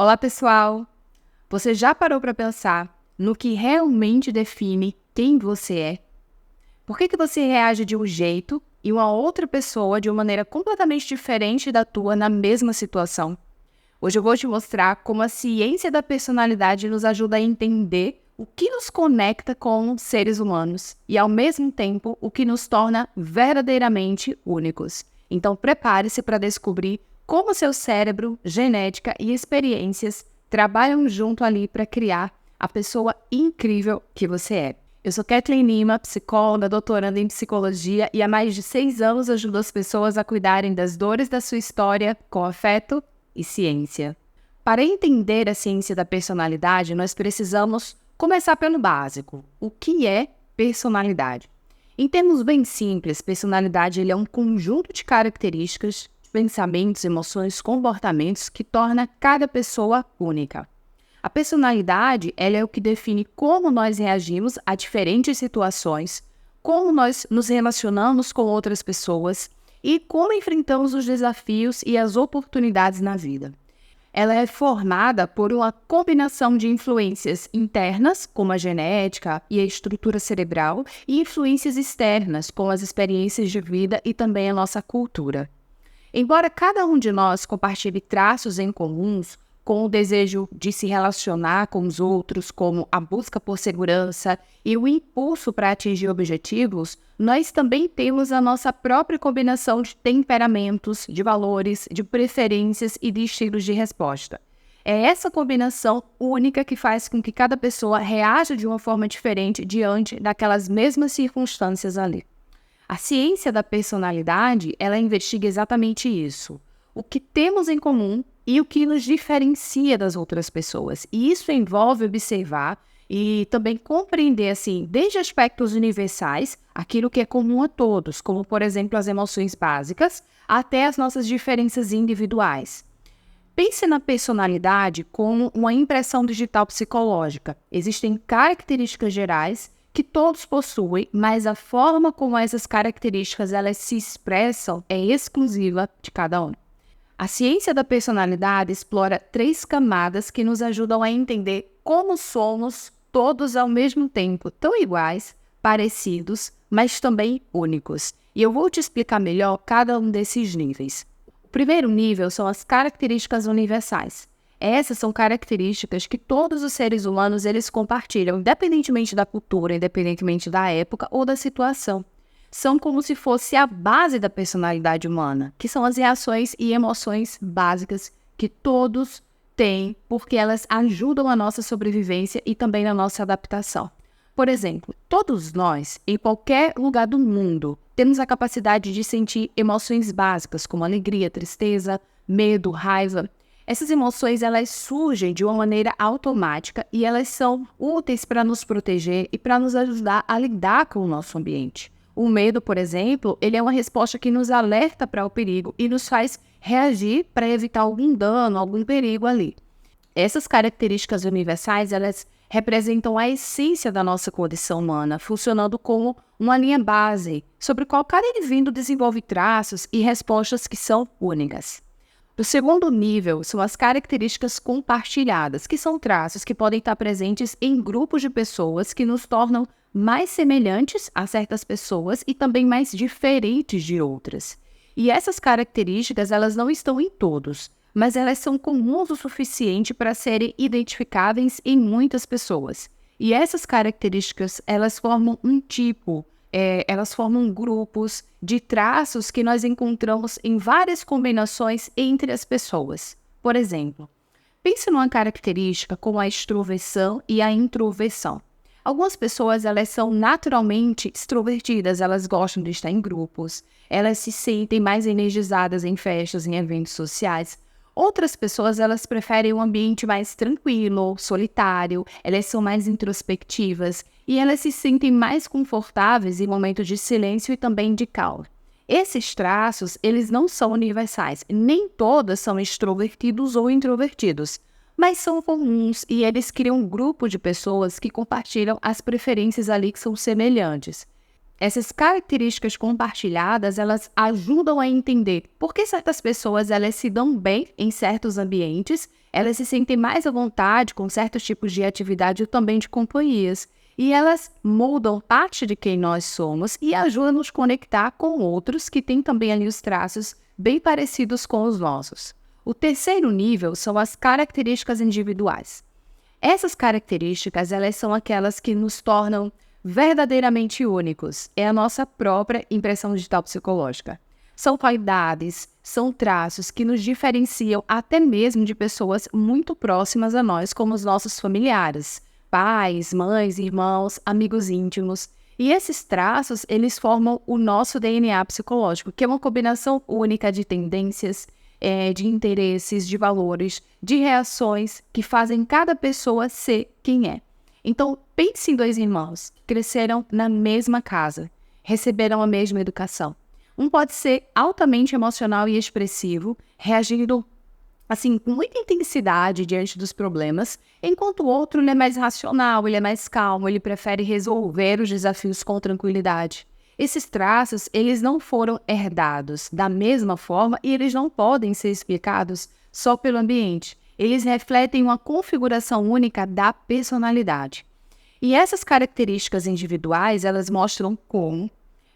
Olá, pessoal! Você já parou para pensar no que realmente define quem você é? Por que você reage de um jeito e uma outra pessoa de uma maneira completamente diferente da tua na mesma situação? Hoje eu vou te mostrar como a ciência da personalidade nos ajuda a entender o que nos conecta com seres humanos e, ao mesmo tempo, o que nos torna verdadeiramente únicos. Então, prepare-se para descobrir como seu cérebro, genética e experiências trabalham junto ali para criar a pessoa incrível que você é. Eu sou Kathleen Lima, psicóloga, doutoranda em psicologia e há mais de 6 anos ajudo as pessoas a cuidarem das dores da sua história com afeto e ciência. Para entender a ciência da personalidade, nós precisamos começar pelo básico. O que é personalidade? Em termos bem simples, personalidade ele é um conjunto de características, pensamentos, emoções, comportamentos que torna cada pessoa única. A personalidade ela é o que define como nós reagimos a diferentes situações, como nós nos relacionamos com outras pessoas e como enfrentamos os desafios e as oportunidades na vida. Ela é formada por uma combinação de influências internas, como a genética e a estrutura cerebral, e influências externas, como as experiências de vida e também a nossa cultura. Embora cada um de nós compartilhe traços em comuns, com o desejo de se relacionar com os outros, como a busca por segurança e o impulso para atingir objetivos, nós também temos a nossa própria combinação de temperamentos, de valores, de preferências e de estilos de resposta. É essa combinação única que faz com que cada pessoa reaja de uma forma diferente diante daquelas mesmas circunstâncias ali. A ciência da personalidade, ela investiga exatamente isso. O que temos em comum e o que nos diferencia das outras pessoas. E isso envolve observar e também compreender, assim, desde aspectos universais, aquilo que é comum a todos, como, por exemplo, as emoções básicas, até as nossas diferenças individuais. Pense na personalidade como uma impressão digital psicológica. Existem características gerais que todos possuem, mas a forma como essas características elas se expressam é exclusiva de cada um. A ciência da personalidade explora 3 camadas que nos ajudam a entender como somos todos ao mesmo tempo, tão iguais, parecidos, mas também únicos. E eu vou te explicar melhor cada um desses níveis. O primeiro nível são as características universais. Essas são características que todos os seres humanos eles compartilham, independentemente da cultura, independentemente da época ou da situação. São como se fosse a base da personalidade humana, que são as reações e emoções básicas que todos têm, porque elas ajudam a nossa sobrevivência e também na nossa adaptação. Por exemplo, todos nós, em qualquer lugar do mundo, temos a capacidade de sentir emoções básicas, como alegria, tristeza, medo, raiva. Essas emoções elas surgem de uma maneira automática e elas são úteis para nos proteger e para nos ajudar a lidar com o nosso ambiente. O medo, por exemplo, ele é uma resposta que nos alerta para o perigo e nos faz reagir para evitar algum dano, algum perigo ali. Essas características universais, elas representam a essência da nossa condição humana, funcionando como uma linha base, sobre a qual cada indivíduo desenvolve traços e respostas que são únicas. O segundo nível são as características compartilhadas, que são traços que podem estar presentes em grupos de pessoas que nos tornam mais semelhantes a certas pessoas e também mais diferentes de outras. E essas características, elas não estão em todos, mas elas são comuns o suficiente para serem identificáveis em muitas pessoas. E essas características, elas formam um tipo, elas formam grupos de traços que nós encontramos em várias combinações entre as pessoas. Por exemplo, pense numa característica como a extroversão e a introversão. Algumas pessoas, elas são naturalmente extrovertidas, elas gostam de estar em grupos, elas se sentem mais energizadas em festas, em eventos sociais. Outras pessoas, elas preferem um ambiente mais tranquilo, solitário, elas são mais introspectivas e elas se sentem mais confortáveis em momentos de silêncio e também de calma. Esses traços, eles não são universais, nem todas são extrovertidos ou introvertidos, mas são comuns e eles criam um grupo de pessoas que compartilham as preferências ali que são semelhantes. Essas características compartilhadas, elas ajudam a entender por que certas pessoas elas se dão bem em certos ambientes Elas se sentem mais à vontade com certos tipos de atividade e também de companhias. E elas moldam parte de quem nós somos e ajudam a nos conectar com outros que têm também ali os traços bem parecidos com os nossos. O terceiro nível são as características individuais. Essas características, elas são aquelas que nos tornam verdadeiramente únicos. É a nossa própria impressão digital psicológica. São qualidades, são traços que nos diferenciam até mesmo de pessoas muito próximas a nós, como os nossos familiares, pais, mães, irmãos, amigos íntimos. E esses traços, eles formam o nosso DNA psicológico, que é uma combinação única de tendências, de interesses, de valores, de reações que fazem cada pessoa ser quem é. Então, pense em dois irmãos que cresceram na mesma casa, receberam a mesma educação. Um pode ser altamente emocional e expressivo, reagindo assim, com muita intensidade diante dos problemas, enquanto o outro ele é mais racional, ele é mais calmo, ele prefere resolver os desafios com tranquilidade. Esses traços, eles não foram herdados da mesma forma e eles não podem ser explicados só pelo ambiente. Eles refletem uma configuração única da personalidade. E essas características individuais, elas mostram como,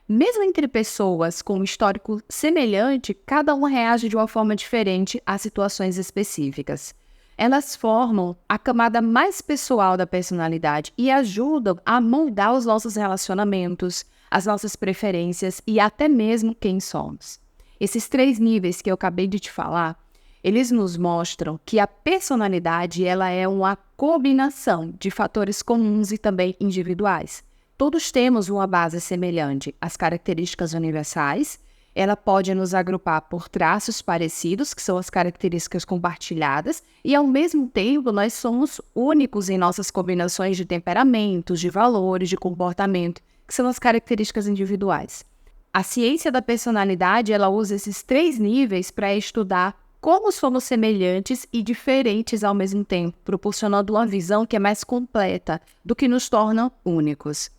mesmo entre pessoas com um histórico semelhante, cada uma reage de uma forma diferente a situações específicas. Elas formam a camada mais pessoal da personalidade e ajudam a moldar os nossos relacionamentos, as nossas preferências e até mesmo quem somos. Esses 3 níveis que eu acabei de te falar, eles nos mostram que a personalidade ela é uma combinação de fatores comuns e também individuais. Todos temos uma base semelhante, as características universais. Ela pode nos agrupar por traços parecidos, que são as características compartilhadas, e ao mesmo tempo nós somos únicos em nossas combinações de temperamentos, de valores, de comportamento, que são as características individuais. A ciência da personalidade, ela usa esses 3 níveis para estudar como somos semelhantes e diferentes ao mesmo tempo, proporcionando uma visão que é mais completa do que nos torna únicos.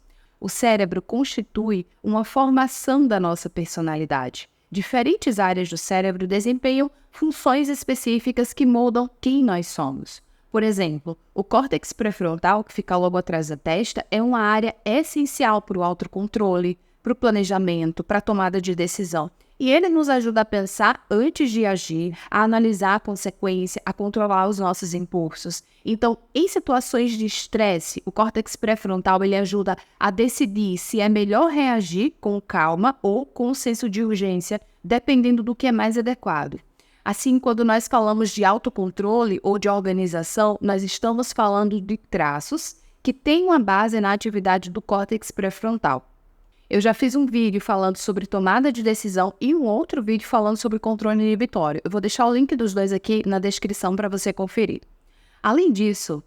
O cérebro constitui uma formação da nossa personalidade. Diferentes áreas do cérebro desempenham funções específicas que moldam quem nós somos. Por exemplo, o córtex pré-frontal, que fica logo atrás da testa, é uma área essencial para o autocontrole, para o planejamento, para a tomada de decisão. E ele nos ajuda a pensar antes de agir, a analisar a consequência, a controlar os nossos impulsos. Então, em situações de estresse, o córtex pré-frontal ele ajuda a decidir se é melhor reagir com calma ou com senso de urgência, dependendo do que é mais adequado. Assim, quando nós falamos de autocontrole ou de organização, nós estamos falando de traços que têm uma base na atividade do córtex pré-frontal. Eu já fiz um vídeo falando sobre tomada de decisão e um outro vídeo falando sobre controle inibitório. Eu vou deixar o link dos dois aqui na descrição para você conferir. Além disso,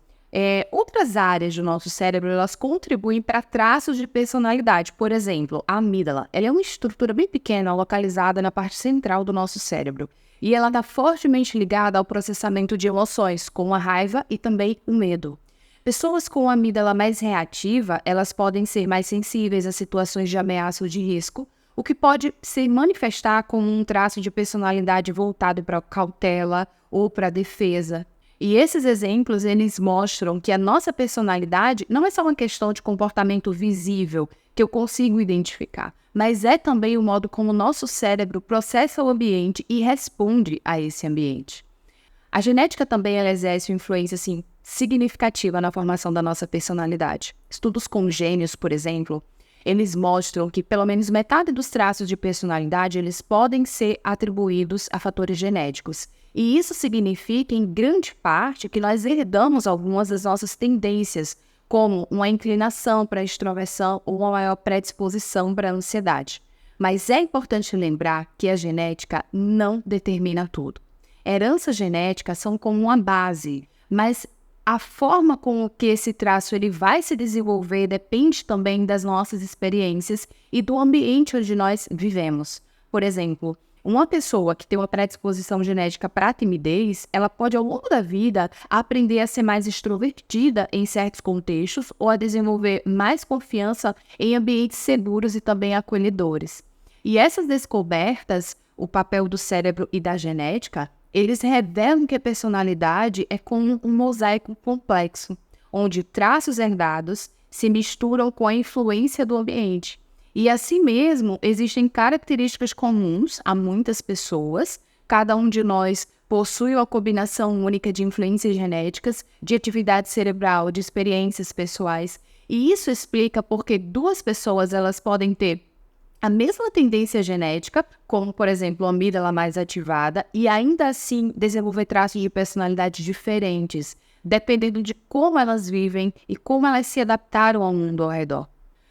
outras áreas do nosso cérebro elas contribuem para traços de personalidade. Por exemplo, a amígdala. Ela é uma estrutura bem pequena localizada na parte central do nosso cérebro. E ela está fortemente ligada ao processamento de emoções, como a raiva e também o medo. Pessoas com a amígdala mais reativa, elas podem ser mais sensíveis a situações de ameaça ou de risco, o que pode se manifestar como um traço de personalidade voltado para a cautela ou para a defesa. E esses exemplos, eles mostram que a nossa personalidade não é só uma questão de comportamento visível, que eu consigo identificar, mas é também o modo como o nosso cérebro processa o ambiente e responde a esse ambiente. A genética também ela exerce uma influência significativa na formação da nossa personalidade. Estudos com gênios, por exemplo, eles mostram que pelo menos metade dos traços de personalidade eles podem ser atribuídos a fatores genéticos. E isso significa, em grande parte, que nós herdamos algumas das nossas tendências, como uma inclinação para a extroversão ou uma maior predisposição para a ansiedade. Mas é importante lembrar que a genética não determina tudo. Heranças genéticas são como uma base, mas a forma com que esse traço ele vai se desenvolver depende também das nossas experiências e do ambiente onde nós vivemos. Por exemplo, uma pessoa que tem uma predisposição genética para a timidez, ela pode ao longo da vida aprender a ser mais extrovertida em certos contextos ou a desenvolver mais confiança em ambientes seguros e também acolhedores. E essas descobertas, o papel do cérebro e da genética, Eles revelam que a personalidade é como um mosaico complexo, onde traços herdados se misturam com a influência do ambiente. E assim mesmo, existem características comuns a muitas pessoas. Cada um de nós possui uma combinação única de influências genéticas, de atividade cerebral, de experiências pessoais. E isso explica porque duas pessoas elas podem ter a mesma tendência genética, como, por exemplo, a amígdala mais ativada, e ainda assim desenvolver traços de personalidade diferentes, dependendo de como elas vivem e como elas se adaptaram ao mundo ao redor.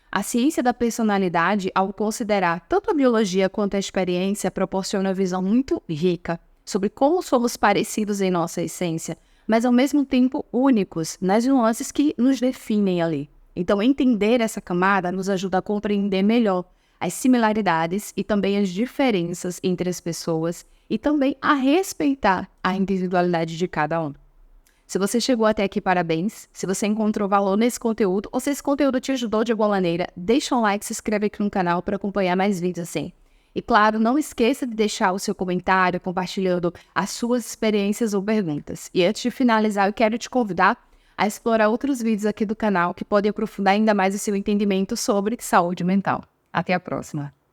A ciência da personalidade, ao considerar tanto a biologia quanto a experiência, proporciona uma visão muito rica sobre como somos parecidos em nossa essência, mas ao mesmo tempo únicos nas nuances que nos definem ali. Então, entender essa camada nos ajuda a compreender melhor as similaridades e também as diferenças entre as pessoas e também a respeitar a individualidade de cada um. Se você chegou até aqui, parabéns. Se você encontrou valor nesse conteúdo ou se esse conteúdo te ajudou de alguma maneira, deixa um like e se inscreve aqui no canal para acompanhar mais vídeos assim. E claro, não esqueça de deixar o seu comentário compartilhando as suas experiências ou perguntas. E antes de finalizar, eu quero te convidar a explorar outros vídeos aqui do canal que podem aprofundar ainda mais o seu entendimento sobre saúde mental. Até a próxima!